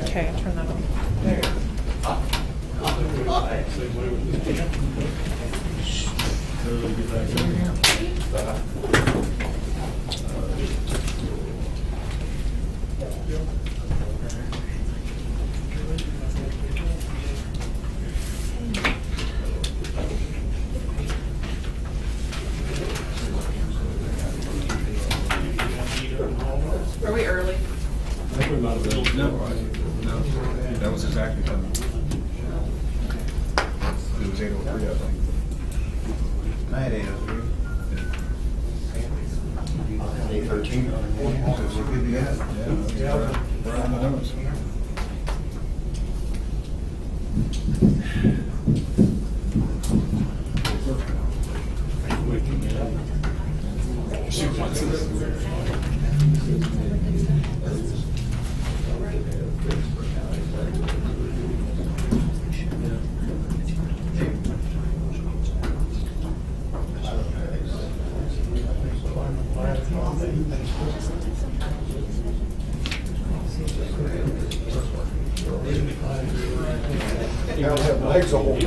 Okay, turn that on. There. Are we early? I think we might have been. No, that was exactly coming. It was 8:03, I think. I had 8:03. 8:13. So we're good to go. Yeah, we're on the nose. I don't have legs to hold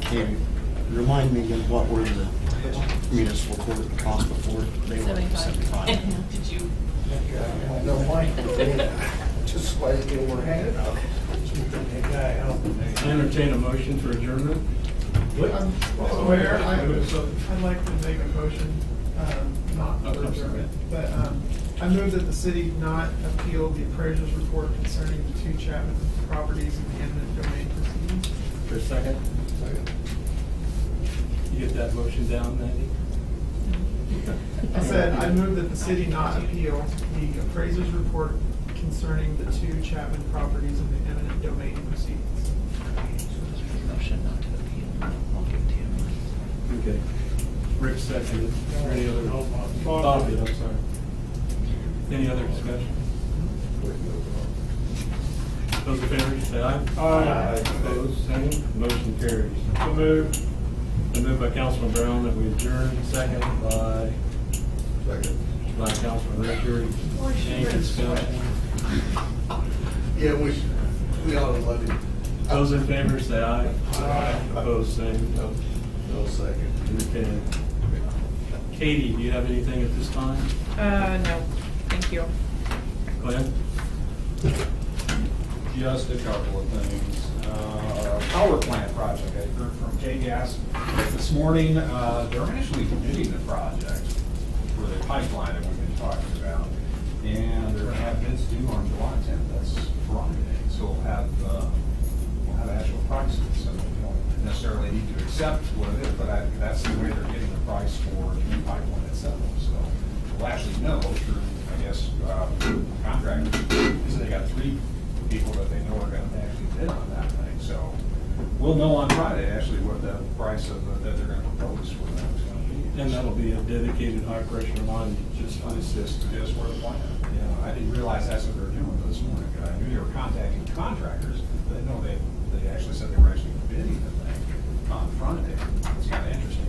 Can you remind me again, what were the municipal court costs before? They were 75. Did you? No, Mike. Just like they were handed out. I entertain a motion for adjournment. Mayor, I'd like to make a motion, not for adjournment, but I move that the city not appeal the appraiser's report concerning the 2 Chapman properties in the eminent domain proceedings. For a second. You get that motion down, Mandy? I said, I move that the city not appeal the appraiser's report concerning the 2 Chapman properties in the eminent domain proceedings. Motion not to appeal. I'll give it to you. Okay. Rick seconded. Is there any other? Bobby, I'm sorry. Any other discussion? Those in favor, say aye. Aye. Opposed, same. Motion carries. So moved. Moved by Councilman Brown that we adjourn. Second by Councilman Richard. Any discussion? Yeah, we ought to let him. Those in favor, say aye. Aye. Opposed, same. No second. Okay. Katie, do you have anything at this time? No, thank you. Glenn? Just a couple of things. Power plant project, I heard from K-Gas this morning. They're actually bidding the project for the pipeline that we've been talking about. And they're going to have bids due on July 10th. That's Friday. So we'll have actual prices. So we don't necessarily need to accept what it is, but that's the way they're getting the price for the new pipeline itself. So we'll actually know through, I guess, contractors, because they got 3 people that they know are going to actually bid on that thing. So we'll know on Friday actually what the price of that they're going to propose for that is going to be. And that'll be a dedicated high pressure line just for this system. Just for the plant. Yeah, I didn't realize that's what they're doing this morning. I knew they were contacting contractors, but no, they actually said they were actually bidding the thing on the front of it. It's kind of interesting.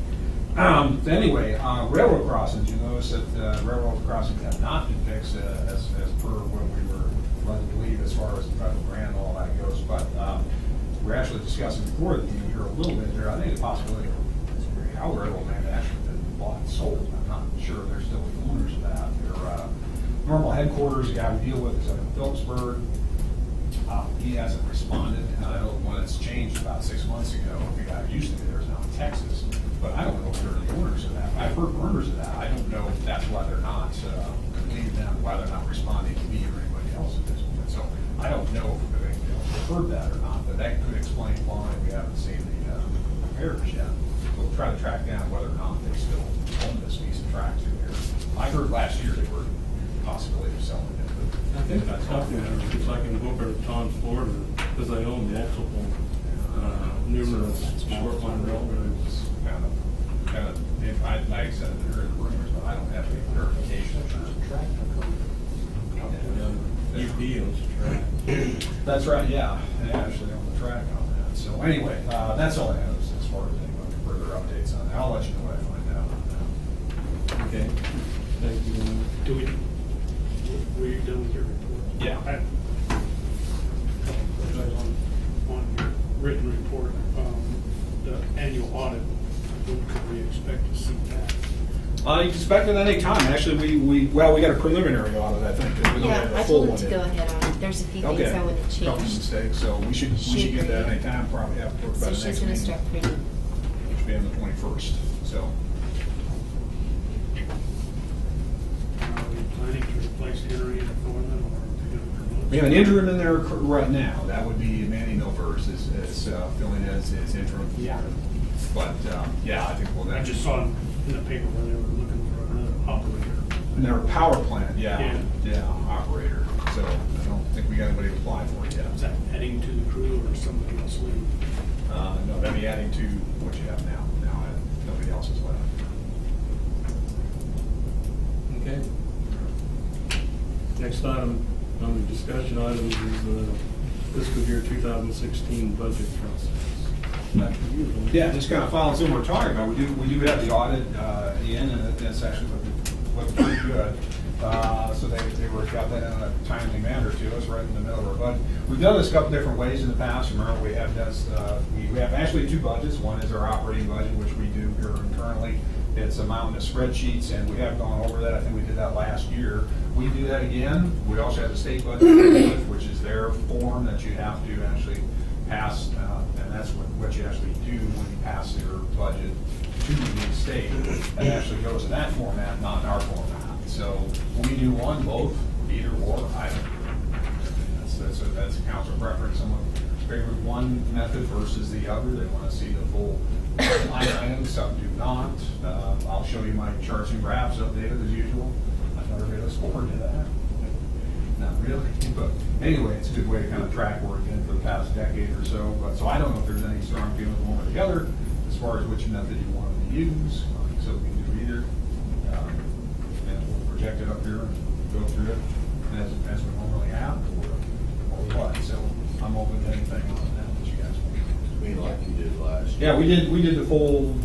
Anyway, railroad crossings. You notice that railroad crossings have not been fixed as per when we were led to believe as far as the federal grant and all that goes. But we're actually discussing before the meeting here a little bit there. I think the possibility of how railroad land actually been bought and sold. I'm not sure they're still the owners of that. Their normal headquarters, the guy we deal with, is up in Phillipsburg. He hasn't responded. I know one that's changed about 6 months ago. The guy who used to be there is now in Texas. But I don't know if they're the owners of that. I've heard rumors of that. I don't know if that's why they're not completing them, why they're not responding to me or anybody else at this point. So I don't know if they've heard that or not, but that could explain why we haven't seen the repairs yet. We'll try to track down whether or not they still own this piece of track through there. I heard last year they were possibly selling it. I think that's something it's like in Boca Raton, Florida, because they own multiple, numerous short line railroads. Like I said, there are rumors, but I don't have any verification. UP owns the track. That's right, yeah. They actually own the track on that. So anyway, that's all I have as far as any further updates on that. I'll let you know what I find out on that. Okay. Thank you. Do we Were you done with your report? Yeah. I have a couple of questions on your written report. The annual audit, when could we expect to see that? You can expect it at any time. Actually, we got a preliminary audit, I think. We don't have Yeah, a I full told him one to yet. go ahead on it. There's a few Okay. things I want to Couple change. mistakes, so we should get that any time. Probably have to work So about the she's next gonna meeting, start printing. which will be on the 21st. So Are we planning to replace Henry and Thorman, or are we going to promote? we have an interim in there right now. That would be Manny Milvers is filling as interim. Yeah. But yeah, I think we'll. I just saw in the paper where they were looking for another operator. And they're a power plant, Yeah. operator. So I don't think we got anybody to apply for it yet. Is that adding to the crew or somebody else leaving? No, that'd be adding to what you have now. Now nobody else is left. Okay. Next item on the discussion items is the fiscal year 2016 budget process. Yeah, just kind of following through what we're talking about. We do have the audit in, and it's actually looking pretty good. So they got that in a timely manner to us, right in the middle of our budget. We've done this a couple different ways in the past. Remember, we have actually two budgets. One is our operating budget, which we do here currently. It's a mountain of spreadsheets, and we have gone over that. I think we did that last year. We do that again. We also have the state budget, which is their form that you have to actually pass, and that's what you actually do when you pass your budget to the state. It actually goes in that format, not in our format. So we do one, both, either or. That's a council preference. Someone favors one method versus the other. They want to see the full line items. Some do not. I'll show you my charts and graphs updated as usual. I never made us forward to that. Not really, but anyway, it's a good way to kind of track where we've been for the past decade or so. But so I don't know if there's any strong feelings one or the other as far as which method you want to use. So we can do either, and we'll project it up here and go through it as we normally have, or what. So I'm open to anything on that you guys want. I mean, like you did last Yeah, year. we did the full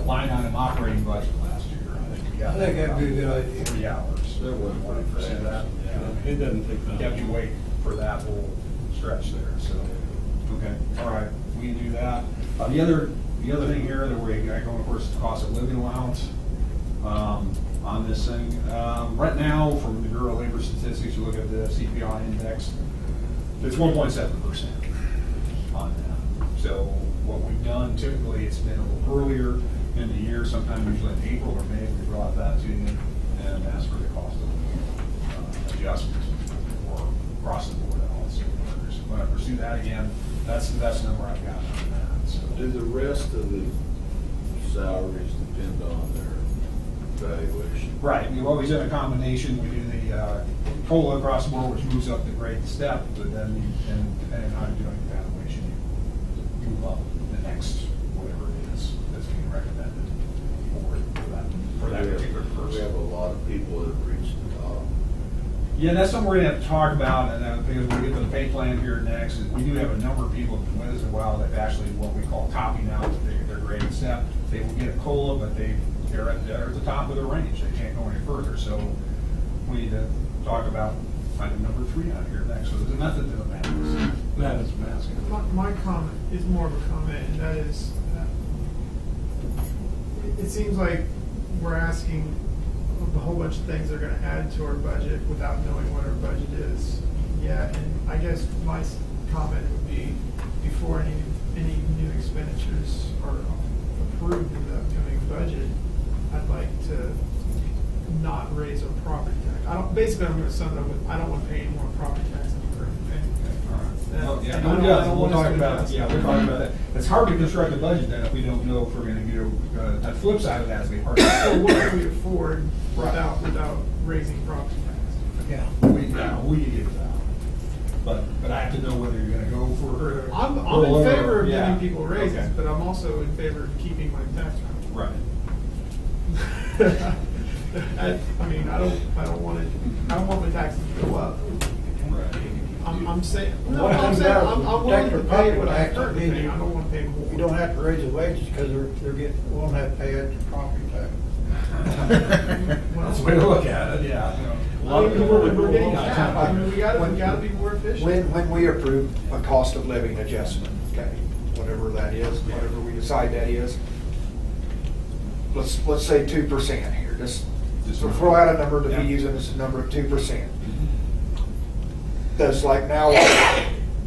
line item operating budget last year. I think we got. I think that'd be a good idea. 3 hours. There wasn't one for See that? It doesn't take that. You have to wait for that whole stretch there, so, okay, all right, we can do that. The other thing here that we're going, of course, is the cost of living allowance on this thing. Right now, from the Bureau of Labor Statistics, you look at the CPI index, it's 1.7% on that. So what we've done, typically, it's been a little earlier in the year, sometime usually in April or May, we brought that to you and asked for the cost of adjustments or across the board on all the city workers. When I pursue that again, that's the best number I've got on that. So. Do the rest of the salaries depend on their valuation? Right, we've always done a combination. We do the COLA across the board, which moves up the grade step, but then depending on how you're doing the valuation, you move up the next whatever it is that's being recommended for that particular person. We have a lot of people that have reached the top. Yeah, that's something we're gonna have to talk about, and because we get to the pay plan here next, is we do have a number of people who've been with us a while that actually what we call topping out their grade step. They will get a COLA, but they're at the top of their range. They can't go any further. So we need to talk about item number 3 out here next. So there's a method to the madness. That is asking. My comment is more of a comment, and that is, it seems like we're asking a whole bunch of things that are going to add to our budget without knowing what our budget is yet. And I guess my comment would be, before any new expenditures are approved in the upcoming budget, I'd like to not raise our property tax. Basically, I'm going to sum it up with, I don't want to pay any more property tax than I'm currently paying. Well, yeah, And no, I don't yeah, we'll want us talk to about, adjust. yeah, we'll talk about that. It's hard to construct a budget then if we don't know if we're gonna do, the flip side of that is be hard. So what can we afford Right. without raising property tax? Yeah, we can get that. But I have to know whether you're gonna go for. I'm lower, in favor of yeah. giving people raises, Okay. but I'm also in favor of keeping my tax rate. Right. I mean, I don't want my taxes to go up. I'm saying, no, What I'm comes saying, out I'm of willing to protect pay their what I property currently tax, pay. I don't want to pay more. You don't have to raise the wages because they're won't have to pay extra property tax. That's the way to look at it, yeah. I mean, we're getting capped. I mean, we gotta be more efficient. When we approve a cost of living adjustment, okay, whatever that is, whatever we decide that is, let's say 2% here, just throw out a number to be using as a number of 2%. Does like now,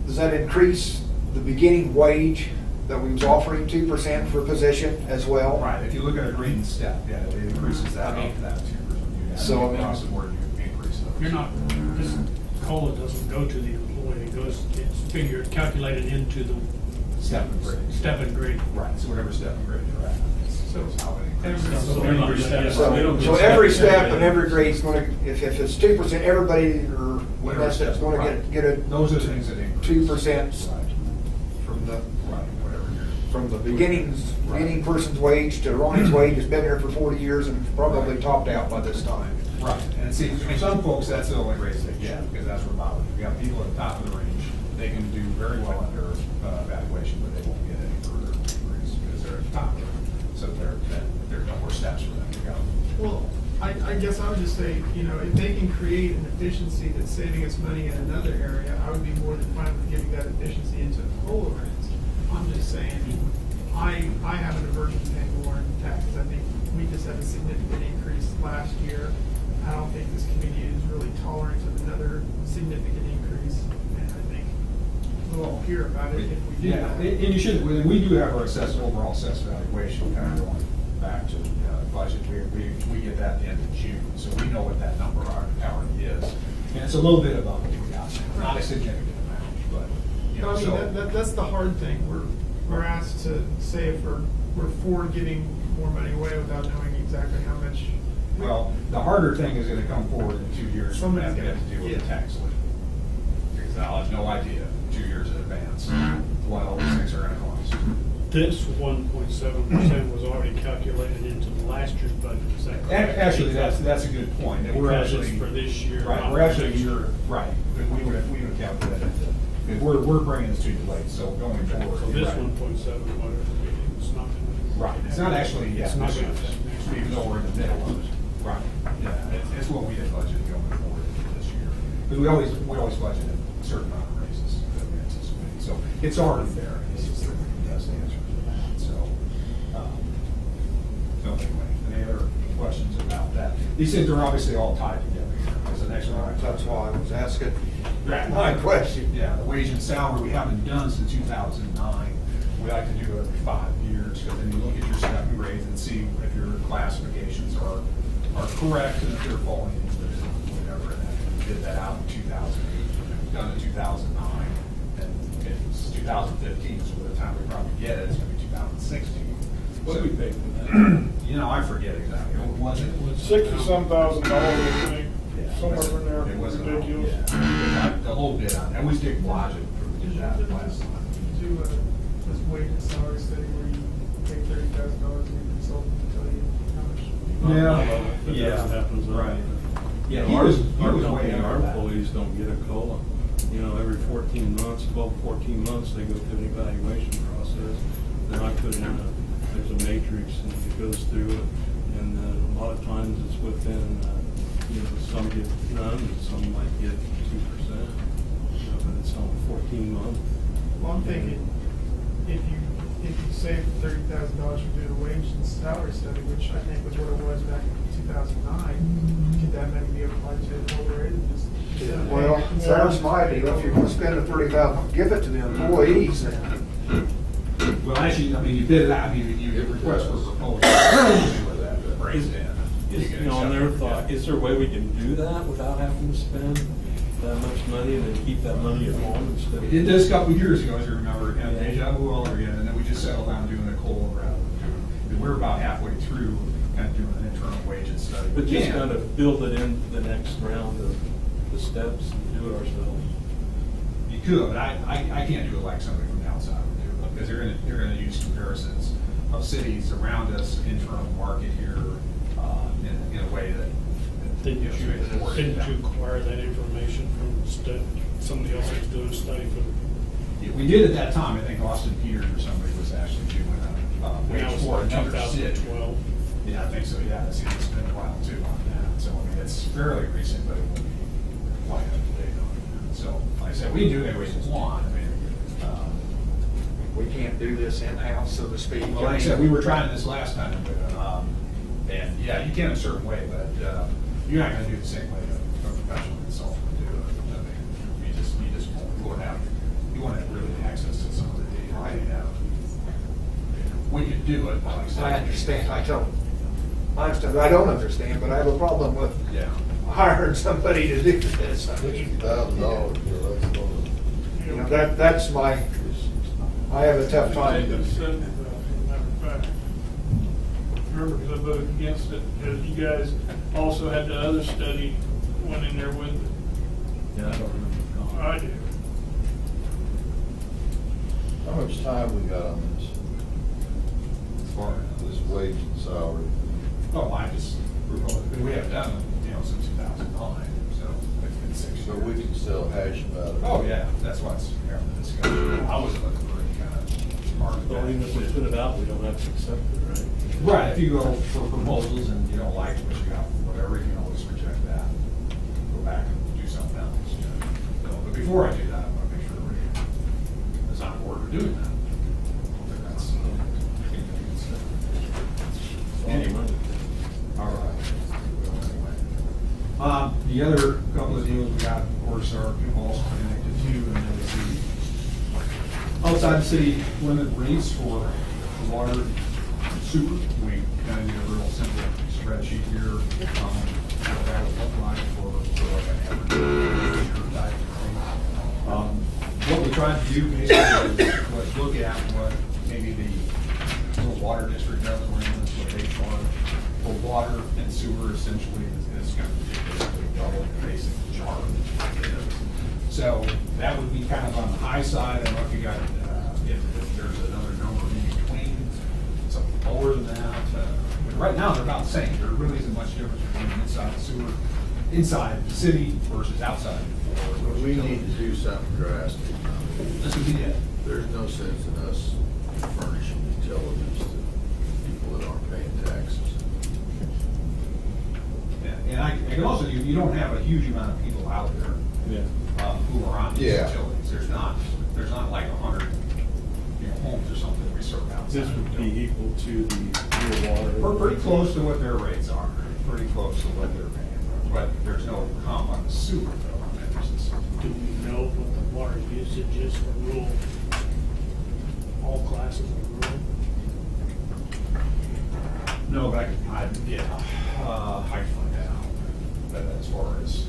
does that increase the beginning wage that we was offering 2% for position as well? Right, if you look at a green step, yeah, it increases that up to that 2%. So, I mean, across the board, you increase those. You're not, this COLA doesn't go to the employee, it goes, it's figured, calculated into the Step and grade. step and grade. Right, so whatever step and grade you're at, So that's how it increases. So they're not just- So every step and every grade's gonna, if it's 2%, everybody, or Whatever that's step, gonna right. get a Those are the things that increase. 2% Right, from the, right, whatever you're. from the beginning person's wage to Ronnie's wage, has been here for 40 years and probably topped out by this time. Right, and see, for some folks, that's the only raise they get, because that's what bothers me. We got people at the top of the range, they can do very well under evaluation, but they won't get any further increase, because they're at the top. So there's no more steps for them to go. Well, I guess I would just say, you know, if they can create an efficiency that's saving us money in another area, I would be more than fine with giving that efficiency into the COLA rates. I'm just saying, I have an aversion to paying more in taxes. I think we just had a significant increase last year. I don't think this community is really tolerant of another significant increase, and I think we'll all hear about it if we do Yeah, that. and you should, we do have our overall assessed valuation, kind of going back to budget. We get that at the end of June, so we know what that number already is. And it's a little bit above what we got, not a significant amount, but, you know, I mean, so. that's the hard thing. We're asked to say if we're for giving more money away without knowing exactly how much. Well, the harder thing is gonna come forward in 2 years from that, we have to deal with the Yeah. tax lien. Because I'll have no idea, 2 years in advance, what all these things are gonna cost. This 1.7% was already calculated into the last year's budget, is that correct? Actually, that's a good point. And we're Because actually. it's for this year, Right, not we're for actually, next year. right, but we would have calculated it. Because we're bringing this to you late, so going forward. So you're this right. 1.7, whatever, it's not gonna. Right, it's not actually, yeah, It's not this gonna year, affect next year. even though we're in the middle of it. Right, yeah, it's what we had budgeted going forward this year. Because we always budgeted a certain amount of raises that we anticipated, so it's already there. It's just that we has the answer to that, so. So anyway, any other questions about that? These things are obviously all tied together here. There's an next one. That's why I was asking Right. my question. Yeah, the wage and salary, we haven't done since 2009. We like to do it every 5 years, because then you look at your step and grades and see if your classifications are correct and if they're falling into the whatever. And then we did that out in 2008, and we've done it in 2009, and it's 2015, so by the time we probably get it, it's gonna be 2016. What So- do we pay for that? You know, I forget exactly. What was it? $60-some thousand, I think, Yeah, somewhere in there, it wasn't ridiculous. Yeah, a little bit on, and we did logic for did that last time. Do this wage and salary study where you pay $30,000 and a consultant to tell you how much. But that happens. Right. Yeah, You he know, was our way company, under our that. employees don't get a COLA. You know, every 14 months, 14 months, they go through an evaluation process. Then I put in there's a matrix and it goes through it. And a lot of times it's within, you know, some get none, and some might get 2%. You know, but it's on 14 months. Well, I'm thinking, if you save $30,000 from doing a wage and salary study, which I think was what it was back in 2009, could that maybe be applied to the whole rate and just? Well, that's my deal. If you're gonna spend the 30,000, give it to the employees. Well, actually, I mean, you bid it out, you request for proposal, with that, raise it in. You know, I never thought, is there a way we can do that without having to spend that much money and then keep that money at home instead We of? did this a couple of years ago, as you remember, kind of deja vu all over again, and then we just settled down doing a COLA rather than doing, we're about halfway through kind of doing an internal wage and study. But just Yeah. kind of build it in the next round of the steps and do it ourselves. You could, but I can't do it like somebody from the outside would do it, because they're gonna use comparisons of cities around us, internal market here, in a way that. Didn't you know, straightforward. you acquire that information from somebody else who's doing a study for the? We did at that time, I think Austin Peters or somebody was actually doing a That wage was for like another city. 2012. Yeah, I think so, yeah, it's been a while too on that, so, I mean, it's fairly recent, but it won't be quite up to date on that. So, like I said, we do everything we want, I mean, We can't do this in-house, so to speak. well, like I said, we were trying this last time, but, and, yeah, you can a certain way, but, you're not gonna do it the same way a professional consultant would do it. I mean, you won't have, you won't have really access to some of the data. Right. We could do it, but like I said. I understand, I don't understand, but I have a problem with Yeah. hiring somebody to do this. I $50,000, mean, that's all. you know, that's my, I have a tough time. Matter of fact. Remember, because I voted against it, because you guys also had the other study went in there with it. Yeah, I don't remember. I do. How much time we got on this? As far as This wage and salary? oh, I just, we haven't done it, you know, since 2009, so it's been 6 years. So we can still hash about it? Oh, yeah, that's what's here in the discussion. I wasn't looking for any kind of part of So even if we that. put it out, we don't have to accept it, right? Right, if you go for proposals and you don't like what you got, whatever, you can always reject that, go back and do something else, you know. So, but before I do that, I want to make sure it's on board for doing that. That's, anyway, all right. The other couple of deals we got, of course, are also connected to, and that is the outside the city limit rates for the water and super. We kind of did a real simple spreadsheet here, what that would look like for like an average year type of thing. What we tried to do basically was look at what maybe the little water district does, we're in this, what they charge for water and sewer essentially is going to be basically double the basic charge. So that would be kind of on the high side. I don't know if you got, if there's another number in between, something lower than that. But right now, they're about the same. There really isn't much difference between inside the sewer, inside the city versus outside. Well, we need to do something drastic. This would be it. There's no sense in us furnishing utilities to people that aren't paying taxes. Yeah, and I can also, you don't have a huge amount of people out there who are on these Yeah. utilities. There's not like 100, homes or something we serve outside. This would be equal to the real water. We're pretty close to what their rates are, pretty close to what they're paying, but there's no comp on the sewer though on that system. Do we know what the water usage is for rural, all classes of rural? No, but I can find that out. But as far as,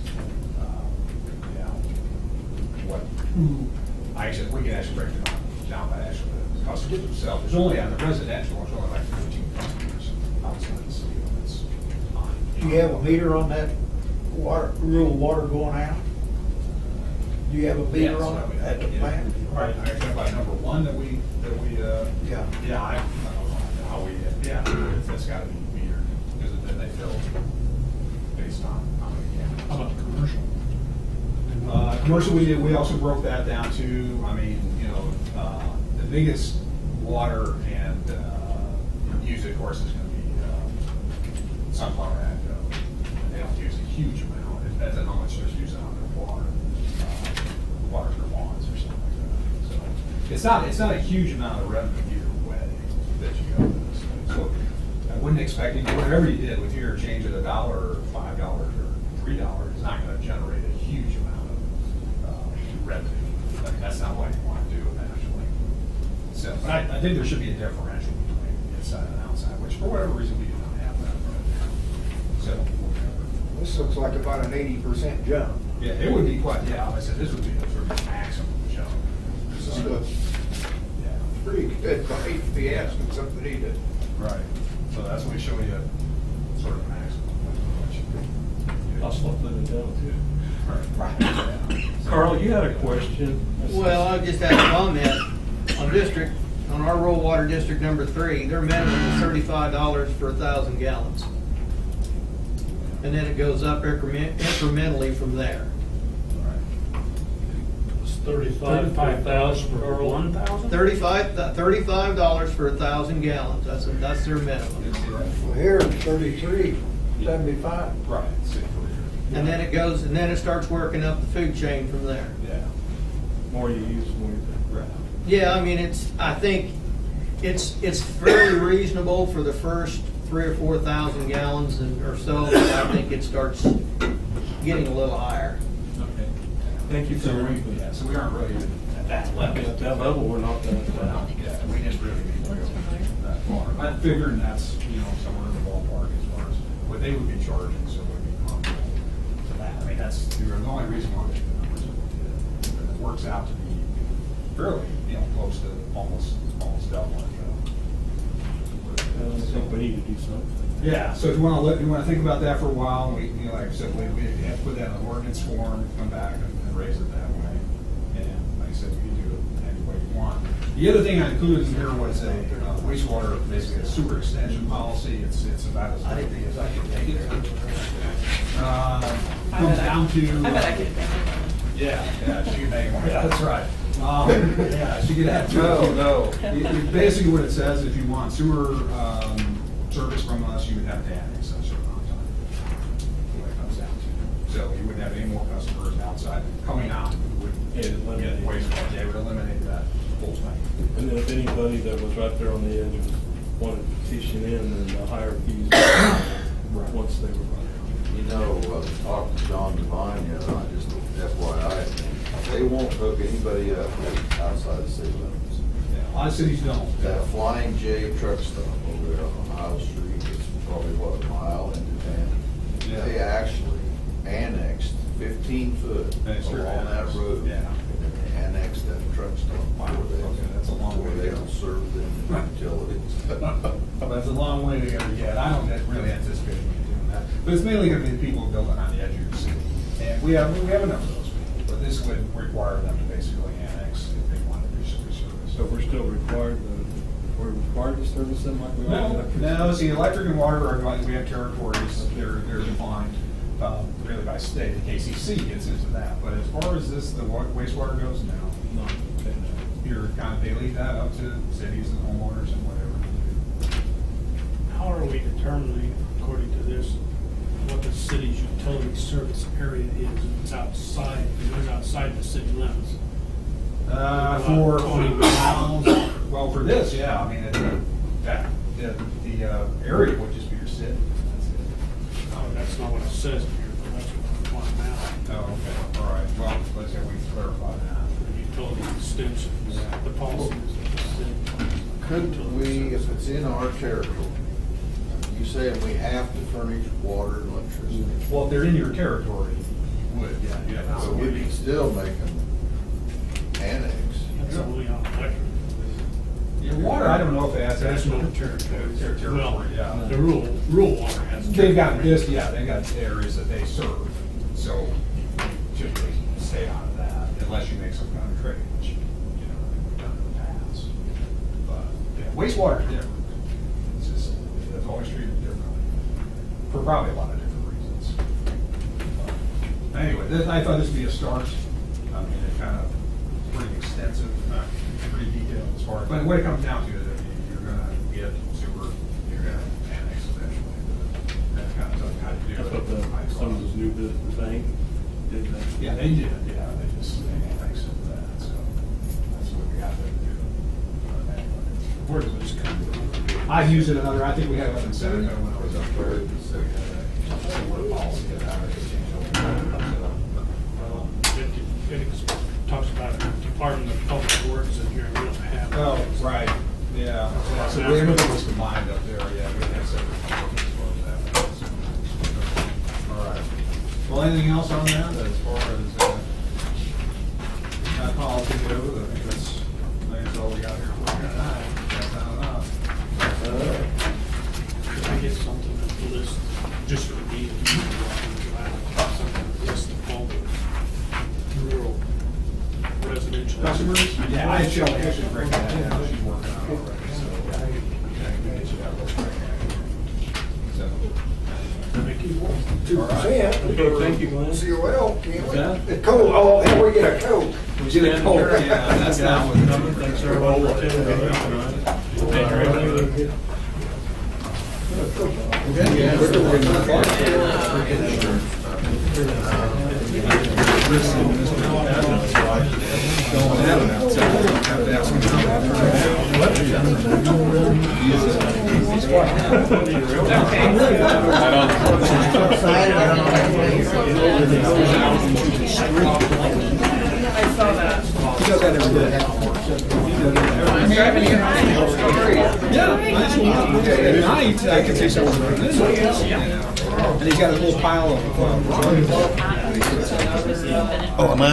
we can actually break it down by actually the customers themselves. There's only on the residential, there's only like 15 customers outside the city limits. Do you have a meter on that water, rural water going out? Do you have a meter on it at the plant? Right, I identified number one that we, Yeah. yeah, I don't know how we, that's gotta be metered, because then they fill based on how many gallons. How about commercial? Commercial, we also broke that down to, the biggest water and use, of course, is gonna be Sunflower Ag. They don't use a huge amount, it depends on how much they're using on their water, water for lawns or something like that. So it's not a huge amount of revenue either way that you go with this thing. So I wouldn't expect, whatever you did with your change of $1 or $5 or $3 is not gonna generate a huge amount of revenue. Like, that's not what you want to do eventually. So, but I think there should be a differential between inside and outside, which for whatever reason we do not have that right now. So, This looks like about an 80% jump. yeah, it would be quite, I said this would be the sort of maximum jump. This is good. Yeah. Pretty good, but I hate to be asking somebody to. Right. So that's what we show you, sort of maximum. I'll slow them down too. Right. Yeah. Carl, you had a question? Well, I just had a comment on our rural water district number 3, their minimum is $35 for 1,000 gallons. And then it goes up incrementally from there. $35,000 for 1,000? $35 for 1,000 gallons, that's their minimum. Well, here it's 33.75. Right. And then it goes, and then it starts working up the food chain from there. Yeah. More you use, more you pay. Right. Yeah, I mean, I think it's fairly reasonable for the first 3,000 or 4,000 gallons or so, but I think it starts getting a little higher. Okay. Thank you for your input. Yeah, so we aren't really even at that level. At that level, we're not that. Yeah, we just really need to go that far. I'm figuring that's, somewhere in the ballpark as far as what they would be charging, so it would be comparable to that. I mean, that's the only reason why they did the numbers that we did. But it works out to be fairly, close to almost double it. I think we need to do something. Yeah, so if you want to think about that for a while, we, like I said, we have to put that in an ordinance form, come back and raise it that way. And like I said, you can do it any way you want. The other thing I included in here was a wastewater, basically a sewer extension policy. It's about as lengthy as I can take it. Comes down to. I bet I could. Yeah, she can make one. Yeah, that's right. Yeah, she could have two. No. Basically what it says, if you want sewer service from us, you would have to annex a certain amount of time. That's what it comes down to. So you wouldn't have any more customers outside coming out who would get wastewater. They would eliminate that whole thing. And then if anybody that was right there on the edge wanted to petition in, then the higher fees once they were right. Talked to John Devine, I just FYI, they won't hook anybody up outside the city limits. Yeah, a lot of cities don't. That Flying J truck stop over there on Ohio Street is probably, a mile into town. Yeah. They actually annexed 15 foot along that road. Yeah. And then they annexed that truck stop. Okay, that's a long way to They go. don't serve them utilities. That's a long way to go yet. I don't really anticipate doing that. But it's mainly going to be the people building on the edge of your city. And we have a number of those people, but this would require them to basically annex if they wanted to service. So we're still required to service them like we are electric? No, see, electric and water are, we have territories, they're defined really by state. The KCC gets into that, but as far as the wastewater goes, no. Okay. You're they leave that up to cities and homeowners and whatever. How are we determining, according to this, what the city's utility service area is if it's outside, if it goes outside the city limits? For 20 miles, well, for this, yeah, I mean, the area would just be your city. That's it. Oh, that's not what it says here, but that's what I'm finding out. Oh, okay, all right, well, let's say we clarify that. Utility extensions, the policy is that the city. Couldn't we, if it's in our territory, you saying we have to furnish water and electricity? Well, if they're in your territory, you would, yeah. So we can still make them annex. That's only on electric. Your water, I don't know if it has. That's no territory. Well, yeah. the rural water has. They've got this, they've got areas that they serve, so typically stay out of that unless you make some kind of trade, which, we've done in the past. But, yeah, wastewater is different. It's just, it's always treated differently, for probably a lot of different reasons. But anyway, I thought this would be a start. I mean, it kind of pretty extensive, pretty detailed as far as, but what it comes down to is that you're gonna get sewer, you're gonna annex eventually. That's kind of something how to do That's it. what some of those new business bank did that. Yeah, they did, they annexed that, so that's what we have to do. But anyway. Where does this come from? I've used it another, I think we had it up in Seneca when I was up there. So we had a what a policy that I would change over. It talks about Department of Public Works and here we don't have. Oh, right, yeah. So everything was combined up there, yeah, we had separate policies as far as that. All right. Well, anything else on that as far as that policy goes? I think that's all we got here for tonight. That's not enough. Could I get something to list, just for me, something to list all the rural residential. Customers? Yeah, I should break that down. She's working on it already, so. We should have those break down. So. Make 2%. Okay, thank you, Glenn. See you well, can't we? Yeah. It's cold, oh, hell, we get a coat. We Get a stand coat. adjourned. Yeah, that's not what- Thanks everybody for attending tonight. Thank you. Night, I can see someone. And he's got a little pile of. Oh, am I on